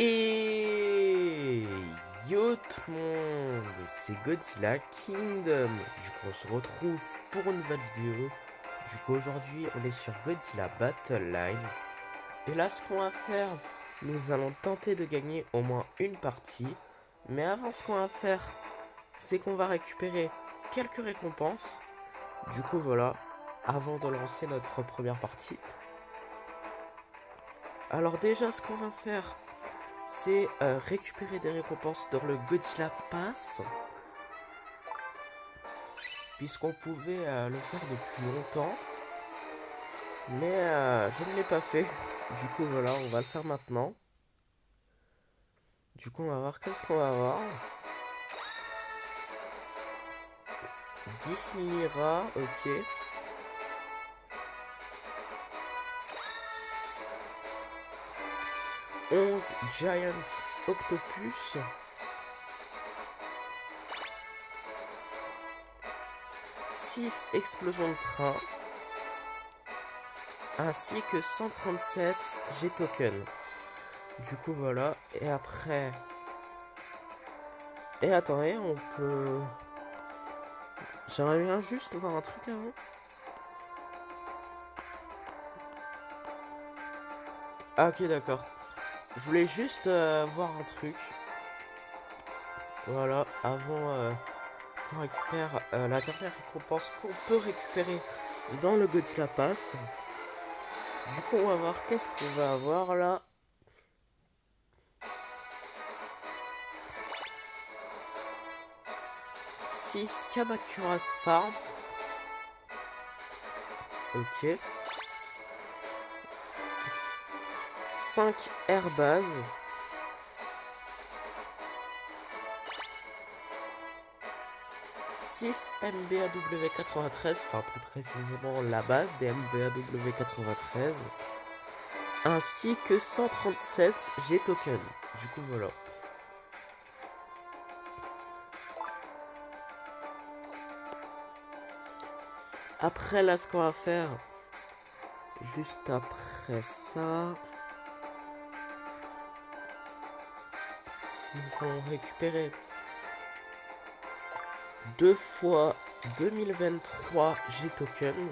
Et yo tout le monde, c'est Godzilla Kingdom. Du coup on se retrouve pour une nouvelle vidéo. Du coup aujourd'hui on est sur Godzilla Battle Line. Et là ce qu'on va faire, nous allons tenter de gagner au moins une partie. Mais avant ce qu'on va faire, c'est qu'on va récupérer quelques récompenses. Du coup voilà, avant de lancer notre première partie. Alors déjà ce qu'on va faire, c'est récupérer des récompenses dans le Godzilla Pass, puisqu'on pouvait le faire depuis longtemps, mais je ne l'ai pas fait. Du coup voilà, on va le faire maintenant. Du coup on va voir qu'est-ce qu'on va avoir. 10 mini-rats, ok. 11 Giant Octopus. 6 explosions de train. Ainsi que 137 G-tokens. Du coup voilà, et après... Et attendez, on peut... J'aimerais bien juste voir un truc avant. Ah ok d'accord. Je voulais juste voir un truc. Voilà, avant qu'on récupère la dernière récompense qu'on peut récupérer dans le Godzilla Pass. Du coup on va voir qu'est-ce qu'on va avoir là. Six Kamakura's Farm. Ok. 5 Airbase. 6 MBAW 93, enfin plus précisément la base des MBAW 93, ainsi que 137 G-tokens. Du coup voilà. Après là ce qu'on va faire, juste après ça, nous allons récupérer 2 fois 2023 G-tokens.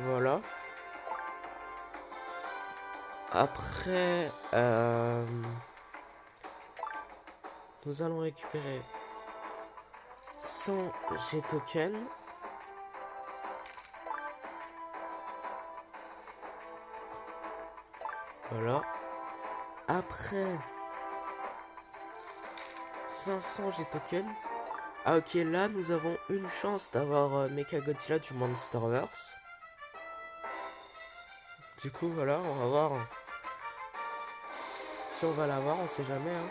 Voilà. Après, nous allons récupérer 100 G-tokens. Voilà. Après 500 G-tokens. Ah ok, là nous avons une chance d'avoir Mechagodzilla du Monsterverse. Du coup voilà, on va voir si on va l'avoir, on sait jamais hein.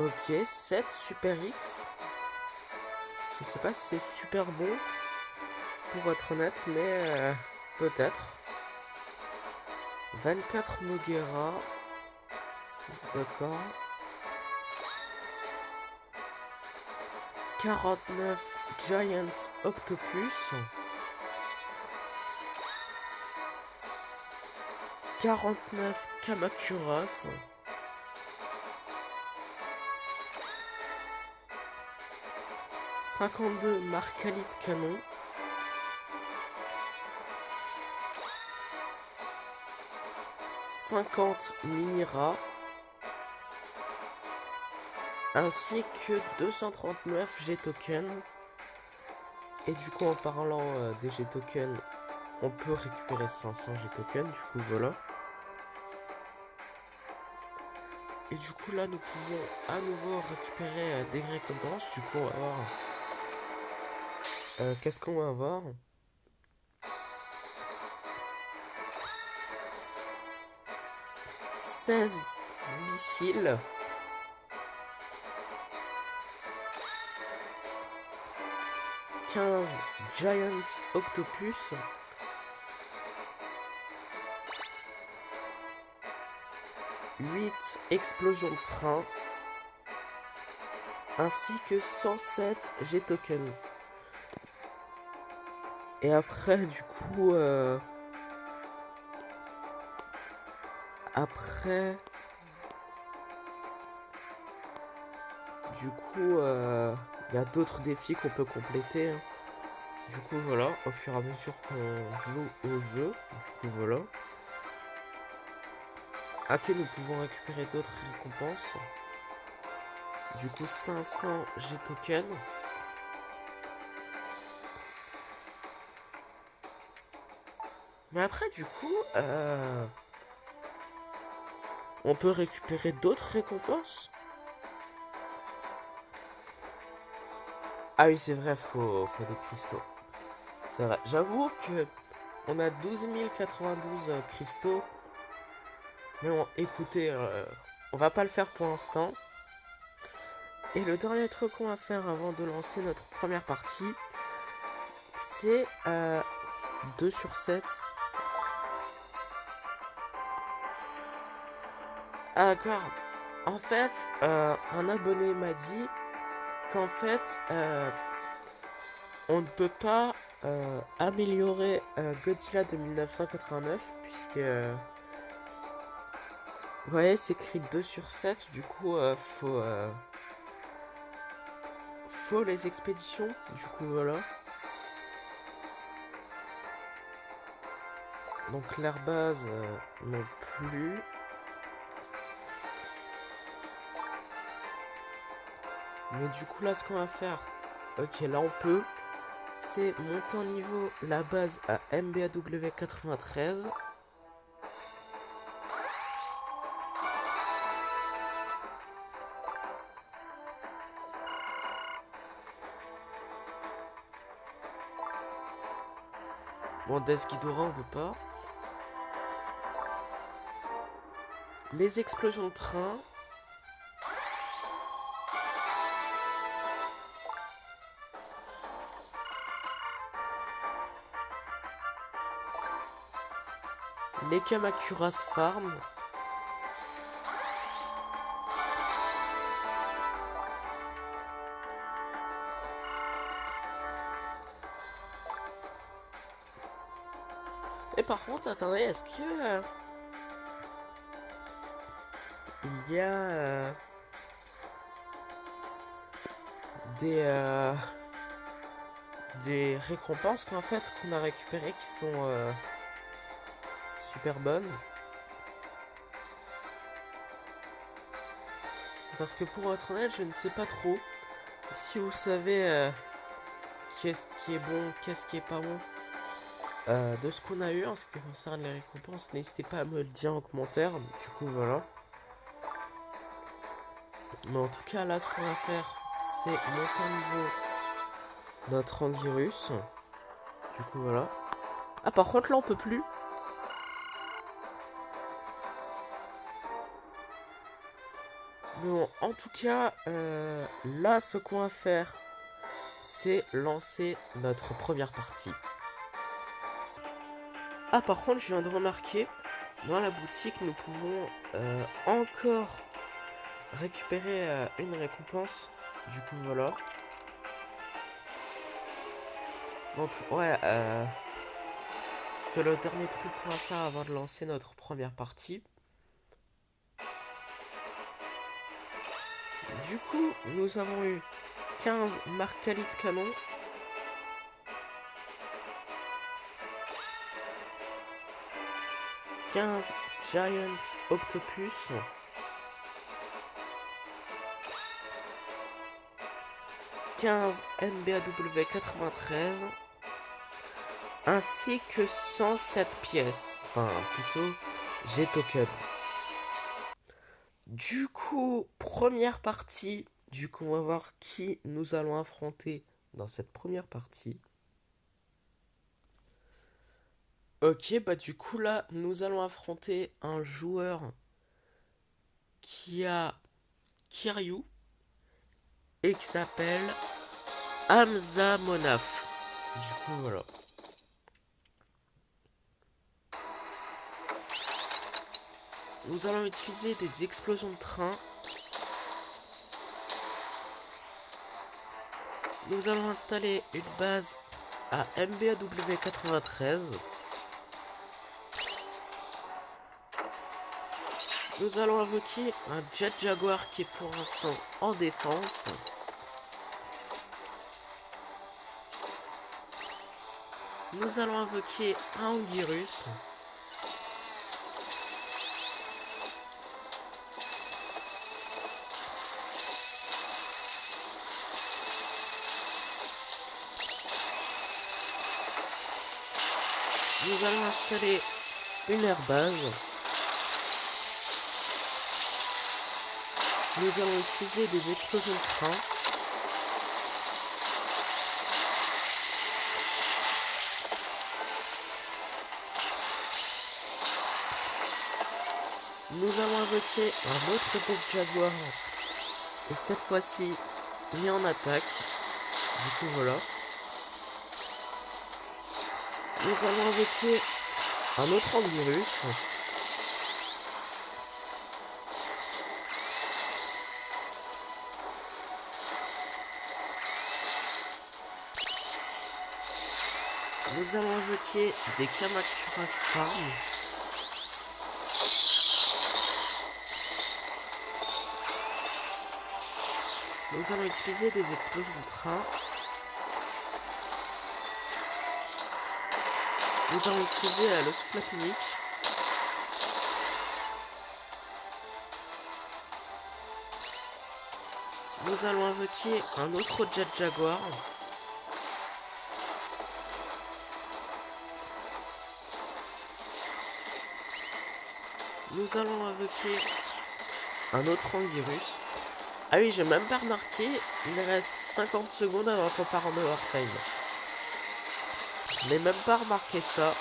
Ok, 7 Super X. Je sais pas si c'est super bon, pour être honnête, mais peut-être. 24 Noguera. D'accord. 49 Giant Octopus. 49 Kamakuras. 52 Marcalite Canon. 50 mini-rats. Ainsi que 239 G-tokens. Et du coup en parlant des G-tokens, on peut récupérer 500 G-tokens. Du coup voilà. Et du coup là nous pouvons à nouveau récupérer des récompenses. Du coup on va voir. Qu'est-ce qu'on va avoir? 16 missiles. 15 Giant Octopus. 8 explosions de train, ainsi que 107 G-tokens. Et après, du coup, il y a d'autres défis qu'on peut compléter, hein. Du coup, voilà, au fur et à mesure qu'on joue au jeu, du coup, voilà. Ok, nous pouvons récupérer d'autres récompenses. Du coup, 500 G-tokens. Mais après, du coup, on peut récupérer d'autres récompenses. Ah oui, c'est vrai, faut des cristaux. C'est vrai. J'avoue que on a 12 092 cristaux. Mais bon, écoutez, on va pas le faire pour l'instant. Et le dernier truc qu'on va faire avant de lancer notre première partie, c'est 2 sur 7. Ah d'accord. En fait, un abonné m'a dit qu'en fait, on ne peut pas améliorer Godzilla de 1989 puisque vous voyez c'est écrit 2 sur 7, du coup faut les expéditions, du coup voilà. Donc l'airbase non plus. Mais du coup là ce qu'on va faire, ok là on peut, c'est monter en niveau la base à MBAW 93. Bon, Death Ghidorah on peut pas. Les explosions de train. Les Kamakuras Farm. Et par contre, attendez, est-ce que il y a des récompenses qu'en fait qu'on a récupérées qui sont super bonnes? Parce que pour être honnête, je ne sais pas trop. Si vous savez qu'est-ce qui est bon, qu'est-ce qui est pas bon de ce qu'on a eu en ce qui concerne les récompenses, n'hésitez pas à me le dire en commentaire. Du coup, voilà. Mais en tout cas, là, ce qu'on va faire, c'est monter en niveau notre Anguirus. Du coup, voilà. Ah, par contre, là, on peut plus. Mais bon, en tout cas, là, ce qu'on va faire, c'est lancer notre première partie. Ah, par contre, je viens de remarquer, dans la boutique, nous pouvons encore récupérer une récompense. Du coup, voilà. Donc, ouais, c'est le dernier truc qu'on va faire avant de lancer notre première partie. Du coup, nous avons eu 15 Marcalite canon. 15 Giant Octopus. 15 MBAW 93. Ainsi que 107 pièces. Enfin, plutôt, G-token. Du coup, première partie. Du coup, on va voir qui nous allons affronter dans cette première partie. Ok, bah du coup là, nous allons affronter un joueur qui a Kiryu et qui s'appelle Hamza Monaf. Du coup, voilà. Nous allons utiliser des explosions de train. Nous allons installer une base à MBAW 93. Nous allons invoquer un Jet Jaguar qui est pour l'instant en défense. Nous allons invoquer un Anguirus. Nous allons installer une airbase. Nous allons utiliser des explosions de train. Nous allons invoquer un autre Jet Jaguar. Et cette fois-ci, mis en attaque. Du coup, voilà. Nous allons invoquer un autre Anguirus. Nous allons invoquer des Kamacuras Farm. Nous allons utiliser des explosions de train. Nous allons utiliser le souffle atomique. Nous allons invoquer un autre Jet Jaguar. Nous allons invoquer un autre Anguirus. Ah oui, j'ai même pas remarqué, il reste 50 secondes avant qu'on part en overtime. Je n'ai même pas remarqué ça.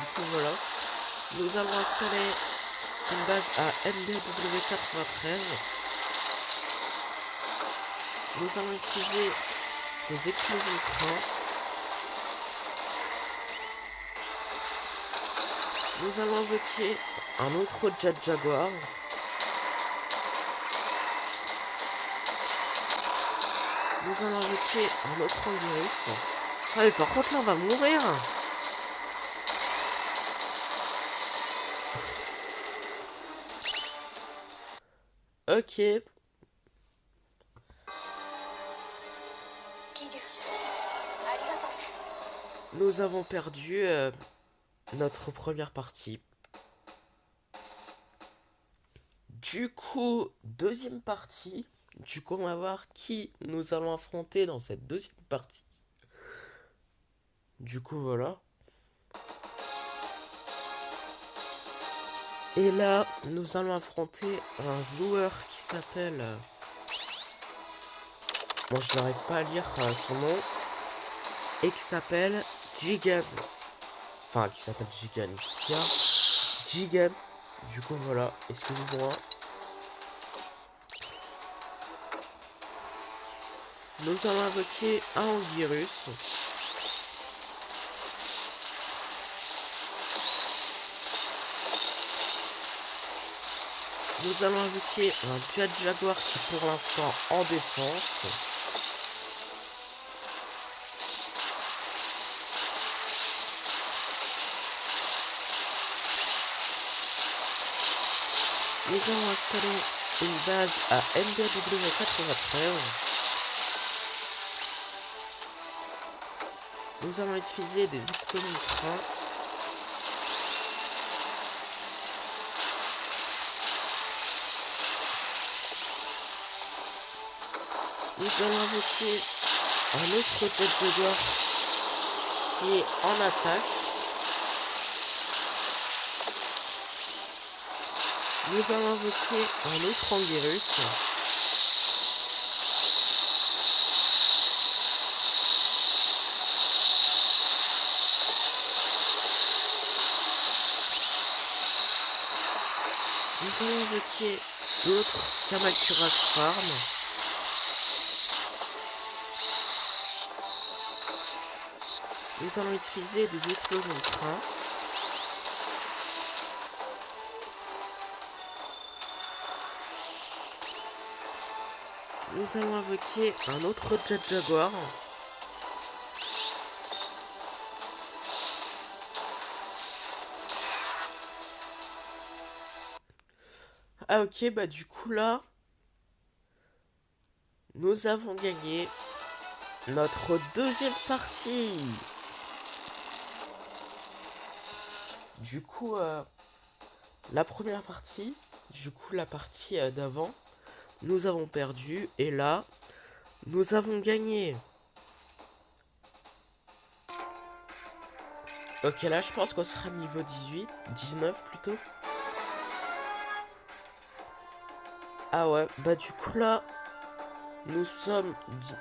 Du coup, voilà. Nous allons installer une base à MBW 93. Nous allons utiliser des explosions de train. Nous allons invoquer un autre Jet Jaguar. Nous allons invoquer un autre Anguirus. Ah mais par contre là on va mourir. Ok. Nous avons perdu notre première partie. Du coup, deuxième partie. Du coup, on va voir qui nous allons affronter dans cette deuxième partie. Du coup, voilà. Et là, nous allons affronter un joueur qui s'appelle... Bon, je n'arrive pas à lire son nom. Et qui s'appelle Jigen. Enfin, qui s'appelle Jigen. Jigen. Du coup, voilà. Excusez-moi. Nous allons invoquer un Anguirus. Nous allons invoquer un Jet Jaguar qui est pour l'instant en défense. Nous allons installer une base à MBW 93. Nous allons utiliser des explosions de train. Nous allons invoquer un autre Jet Jaguar qui est en attaque. Nous allons invoquer un autre Anguirus. Nous allons invoquer d'autres Kamacuras Farm. Nous allons utiliser des explosions de train. Nous allons invoquer un autre Jet Jaguar. Ah ok, bah du coup là, nous avons gagné notre deuxième partie. Du coup, la première partie, la partie d'avant, nous avons perdu. Et là, nous avons gagné. Ok, là, je pense qu'on sera niveau 18, 19 plutôt. Ah ouais, bah du coup là, nous sommes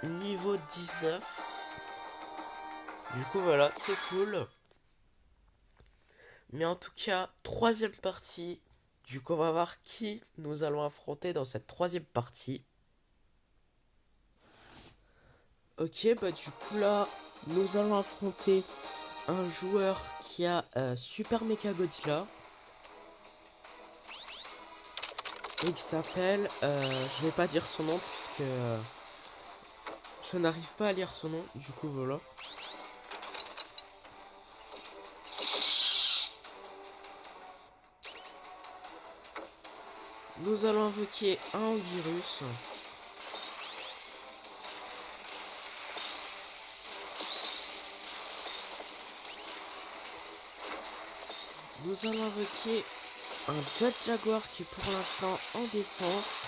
niveau 19. Du coup, voilà, c'est cool. Mais en tout cas, troisième partie. Du coup, on va voir qui nous allons affronter dans cette troisième partie. Ok, bah du coup là, nous allons affronter un joueur qui a Super Mecha Godzilla. Et qui s'appelle... je vais pas dire son nom puisque je n'arrive pas à lire son nom. Du coup, voilà. Nous allons invoquer un Anguirus. Nous allons invoquer un Jet Jaguar qui est pour l'instant en défense.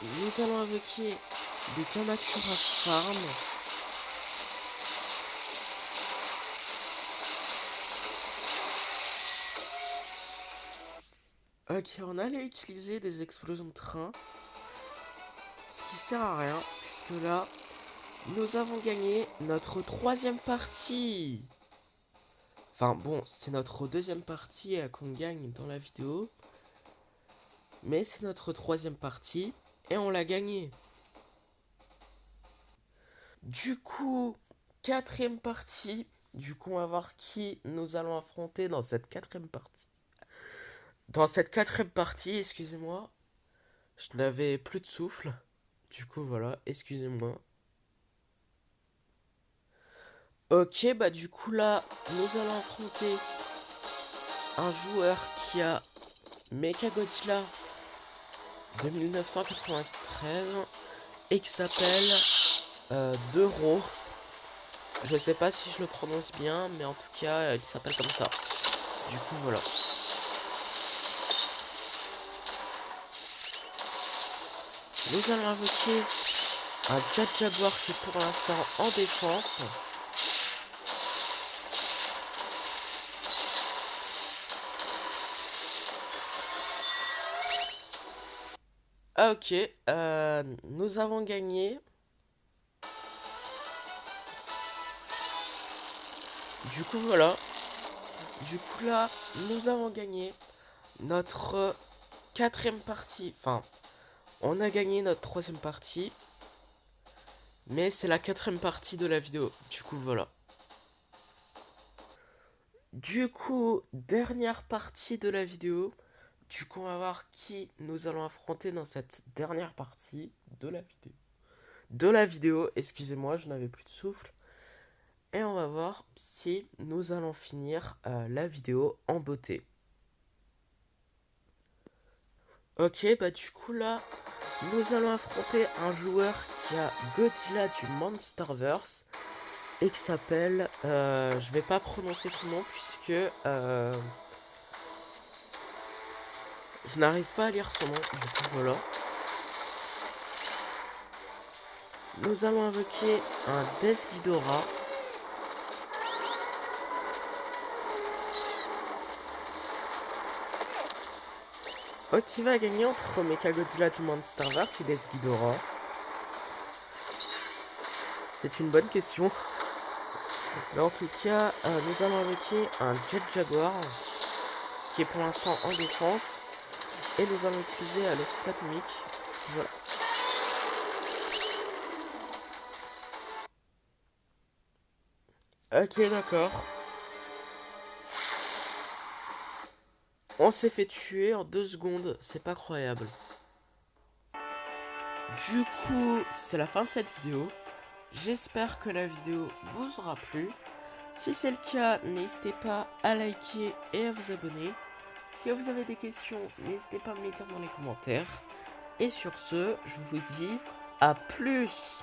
Nous allons invoquer des Kamacuras Farm. Ok, on allait utiliser des explosions de train. Ce qui sert à rien, puisque là, nous avons gagné notre troisième partie. Enfin bon, c'est notre deuxième partie qu'on gagne dans la vidéo. Mais c'est notre troisième partie et on l'a gagné. Du coup, quatrième partie. Du coup, on va voir qui nous allons affronter dans cette quatrième partie. Dans cette quatrième partie, excusez-moi, je n'avais plus de souffle. Du coup, voilà, excusez-moi. Ok, bah du coup là, nous allons affronter un joueur qui a Mechagodzilla de 1993 et qui s'appelle Dero. Je sais pas si je le prononce bien, mais en tout cas, il s'appelle comme ça. Du coup, voilà. Nous allons invoquer un Jet Jaguar qui est pour l'instant en défense. Ah ok, nous avons gagné. Du coup voilà. Du coup là, nous avons gagné notre quatrième partie. Enfin, on a gagné notre troisième partie. Mais c'est la quatrième partie de la vidéo. Du coup voilà. Du coup, dernière partie de la vidéo. Du coup, on va voir qui nous allons affronter dans cette dernière partie de la vidéo. Excusez-moi, je n'avais plus de souffle. Et on va voir si nous allons finir la vidéo en beauté. Ok, bah du coup là, nous allons affronter un joueur qui a Godzilla du Monsterverse et qui s'appelle, je vais pas prononcer son nom puisque je n'arrive pas à lire son nom. Du coup voilà. Nous allons invoquer un Death Ghidorah. Qui va gagner entre Mechagodzilla du Monsterverse et Death Ghidorah? C'est une bonne question. Mais en tout cas, nous allons invoquer un Jet Jaguar qui est pour l'instant en défense. Et nous allons utiliser le souffle atomique. Voilà. Ok, d'accord. On s'est fait tuer en 2 secondes, c'est pas croyable. Du coup, c'est la fin de cette vidéo. J'espère que la vidéo vous aura plu. Si c'est le cas, n'hésitez pas à liker et à vous abonner. Si vous avez des questions, n'hésitez pas à me les dire dans les commentaires. Et sur ce, je vous dis à plus.